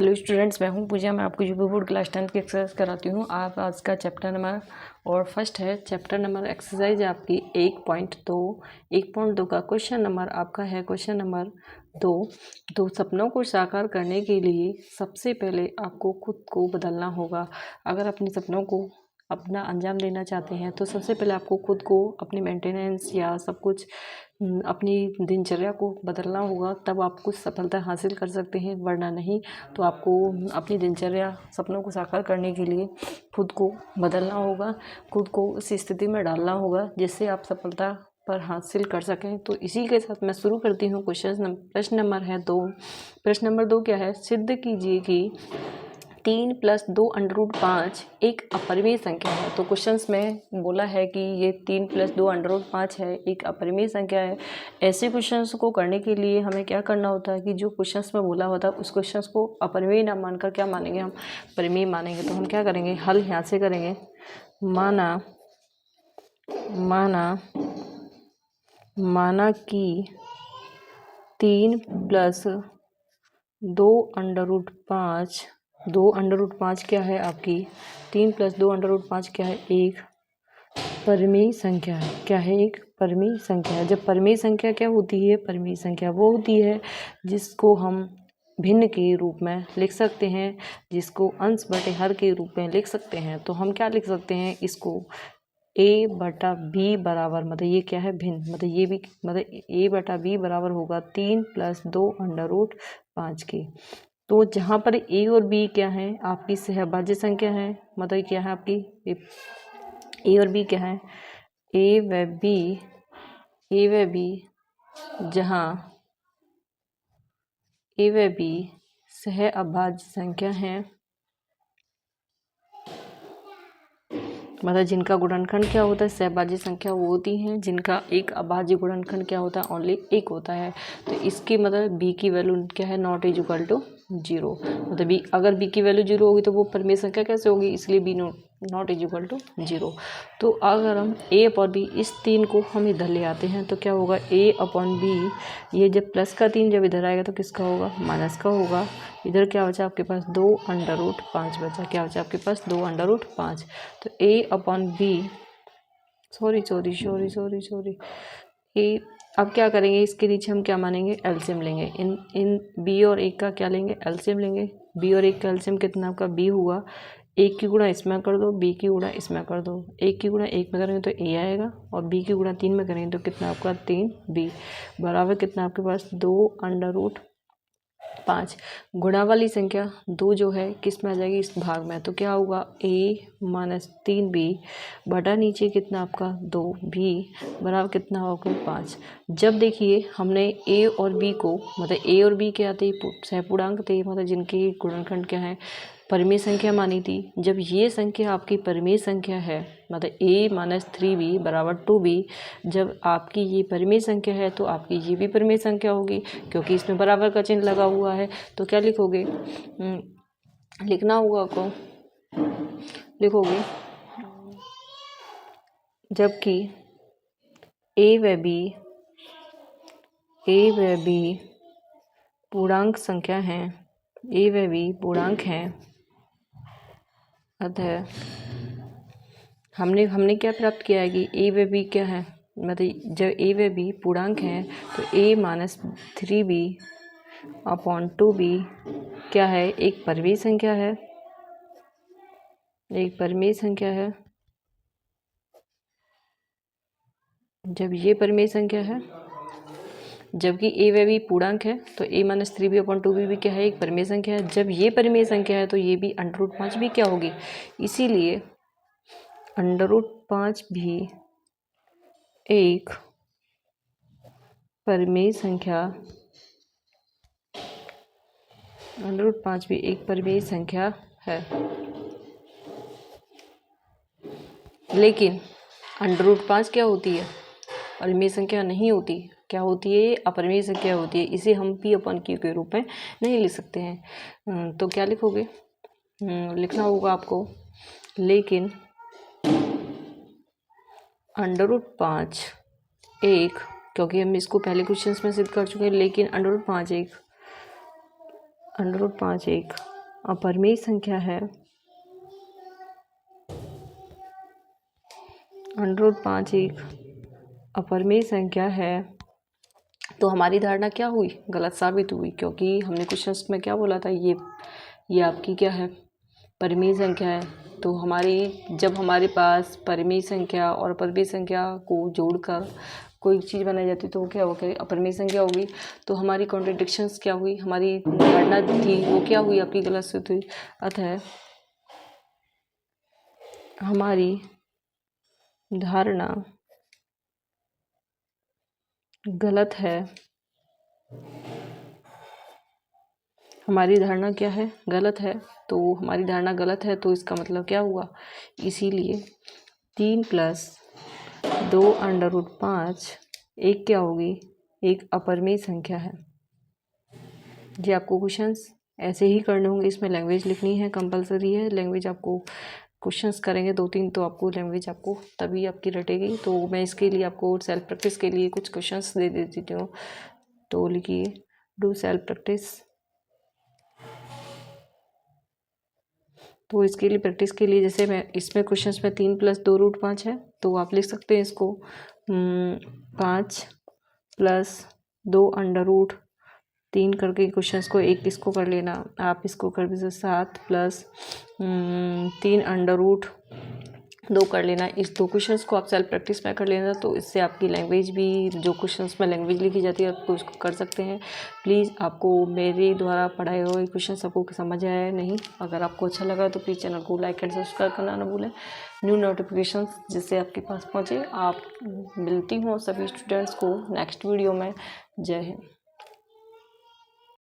Hello students, मैं हूं पूजा। मैं आपको यूपी बोर्ड क्लास 10 की एक्सरसाइज कराती हूं। आप आज का चैप्टर नंबर और फर्स्ट है चैप्टर नंबर एक्सरसाइज आपकी 1.2। 1.2 का क्वेश्चन नंबर आपका है क्वेश्चन नंबर 2। तो सपनों को साकार करने के लिए सबसे पहले आपको खुद को बदलना होगा। अगर अपने सपनों को अपना अंजाम देना चाहते हैं तो सबसे पहले आपको खुद को अपनी मेंटेनेंस या सब कुछ अपनी दिनचर्या को बदलना होगा, तब आप कुछ सफलता हासिल कर सकते हैं, वरना नहीं। तो आपको अपनी दिनचर्या सपनों को साकार करने के लिए खुद को बदलना होगा, खुद को उस स्थिति में डालना होगा जिससे आप सफलता पर हासिल कर सकें। तो इसी के साथ मैं शुरू करती हूँ। प्रश्न नंबर है 2। प्रश्न नंबर 2 क्या है? सिद्ध कीजिए कि 3 + 2 √5 एक अपरिमेय संख्या है। तो क्वेश्चंस में बोला है कि ये 3 + 2 √5 है, एक अपरिमेय संख्या है। ऐसे क्वेश्चंस को करने के लिए हमें क्या करना होता है कि जो क्वेश्चंस में बोला होता है उस क्वेश्चंस को अपरिमेय ना मानकर क्या मानेंगे, हम परिमेय मानेंगे। तो हम क्या करेंगे, हल यहाँ से करेंगे। माना कि 3 + 2 √5, 2 √5 क्या है आपकी? 3 + 2 √5 क्या है? एक परिमेय संख्या है। क्या है? एक परिमेय संख्या है। जब परिमेय संख्या क्या होती है? परिमेय संख्या वो होती है जिसको हम भिन्न के रूप में लिख सकते हैं, जिसको अंश बटे हर के रूप में लिख सकते हैं। तो हम क्या लिख सकते हैं इसको? a/b बराबर, मतलब ये क्या है? भिन्न, मतलब ये भी, मतलब a/b बराबर होगा 3 + 2 √5 के। तो जहाँ पर a और b क्या है? आपकी सहभाज्य संख्या है। मतलब क्या है आपकी? a और b क्या है? a व b जहाँ a व b सहअभाज्य संख्या है, मतलब जिनका गुणनखंड क्या होता है? सहभाज्य संख्या वो होती हैं जिनका एक अभाज्य गुणनखंड क्या होता है? ओनली एक होता है। तो इसकी मतलब b की वैल्यू क्या है? Not is equal to 0। मतलब b, अगर b की वैल्यू 0 होगी तो वो परिमेय संख्या कैसे होगी? इसलिए b not is equal to 0। तो अगर हम a/b इस 3 को हम इधर ले आते हैं तो क्या होगा? a/b, ये जब प्लस का 3 जब इधर आएगा तो किसका होगा? माइनस का होगा। इधर क्या बचा आपके पास? 2 √5 बचा। क्या बचा आपके पास? 2 √5। तो a/b, सॉरी ए। अब क्या करेंगे? इसके नीचे हम क्या मानेंगे? एलसीएम लेंगे। इन b और 1 का क्या लेंगे? एलसीएम लेंगे। b और 1 का एलसीएम कितना आपका? b हुआ। 1 की गुणा इसमें कर दो, b की गुणा इसमें कर दो। 1 की गुणा 1 में करेंगे तो a आएगा, और b की गुणा 3 में करेंगे तो कितना आपका? 3b बराबर कितना आपके पास? 2 √5। गुणा वाली संख्या 2 जो है किस में आ जाएगी? इस भाग में। तो क्या होगा? a - 3b बटा नीचे कितना आपका? 2b बराबर कितना होगा? 5। जब देखिए हमने a और b को, मतलब a और b क्या थे? सहपूर्णांक थे, मतलब जिनके गुणनखंड क्या है? परिमेय संख्या मानी थी। जब ये संख्या आपकी परिमेय संख्या है, मतलब a - 3b बराबर 2b, जब आपकी ये परिमेय संख्या है तो आपकी ये भी परिमेय संख्या होगी, क्योंकि इसमें बराबर का चिन्ह लगा हुआ है। तो क्या लिखोगे? लिखना होगा आपको, लिखोगे जबकि a व b पूर्णांक संख्या हैं, a व b पूर्णांक हैं, अतः हमने क्या प्राप्त किया है कि a व b क्या है? मतलब जब a व b पूर्णांक हैं तो a - 3b अपॉन 2b क्या है? एक परिमेय संख्या है, एक परिमेय संख्या है। जब ये परिमेय संख्या है, जबकि a व b पूर्णांक है तो a - 3b अपॉन 2b भी क्या है? एक परिमेय संख्या है। जब ये परिमेय संख्या है तो ये भी √5 भी क्या होगी? इसीलिए √5 भी एक परिमेय संख्या, √5 भी एक परिमेय संख्या है। लेकिन √5 क्या होती है? परिमेय संख्या नहीं होती। क्या होती है? अपरिमेय संख्या होती है। इसे हम p/q के रूप में नहीं लिख सकते हैं। तो क्या लिखोगे? लिखना होगा आपको, लेकिन √5 एक, क्योंकि हम इसको पहले क्वेश्चंस में सिद्ध कर चुके हैं, लेकिन √5 एक अपरिमेय संख्या है √5 एक अपरिमेय संख्या है, तो हमारी धारणा क्या हुई, गलत साबित हुई, क्योंकि हमने क्वेश्चंस में क्या बोला था, ये आपकी क्या है, परिमेय संख्या है। तो जब हमारे पास परिमेय संख्या और अपरिमेय संख्या को जोड़कर कोई चीज़ बनाई जाती तो वो क्या होगी, अपरिमेय संख्या होगी। तो हमारी कॉन्ट्रडिक्शंस क्या हुई, हमारी धारणा थी वो क्या हुई, आपकी गलत सिद्ध हुई। अतः हमारी धारणा गलत है, हमारी धारणा क्या है, गलत है। तो हमारी धारणा गलत है तो इसका मतलब क्या हुआ, इसीलिए 3 + 2 √5 एक क्या होगी, एक अपरिमेय संख्या है। जी आपको क्वेश्चंस ऐसे ही करने होंगे, इसमें लैंग्वेज लिखनी है, कंपलसरी है लैंग्वेज। आपको क्वेश्चंस करेंगे 2-3 तो आपको लैंग्वेज आपको तभी आपकी रटेगी। तो मैं इसके लिए आपको सेल्फ प्रैक्टिस के लिए कुछ क्वेश्चंस दे देती हूँ। तो लिखिए, डू सेल्फ प्रैक्टिस। तो इसके लिए प्रैक्टिस के लिए जैसे मैं इसमें क्वेश्चंस में 3 + 2 √5 है, तो आप लिख सकते हैं इसको 5 + 2 √3 करके क्वेश्चंस को एक इसको कर लेना। आप इसको कर दीजिए 7 + 3 √2 कर लेना। इस 2 क्वेश्चंस को आप सेल्फ प्रैक्टिस में कर लेना, तो इससे आपकी लैंग्वेज भी, जो क्वेश्चंस में लैंग्वेज लिखी जाती है आपको उसको कर सकते हैं। प्लीज़ आपको मेरे द्वारा पढ़ाए हुए क्वेश्चन आपको समझ आया है नहीं, अगर आपको अच्छा लगा तो प्लीज़ चैनल को लाइक एंड सब्सक्राइब करना ना भूलें, न्यू नोटिफिकेशंस जिससे आपके पास पहुँचे। आप मिलती हूँ सभी स्टूडेंट्स को नेक्स्ट वीडियो में। जय हिंद।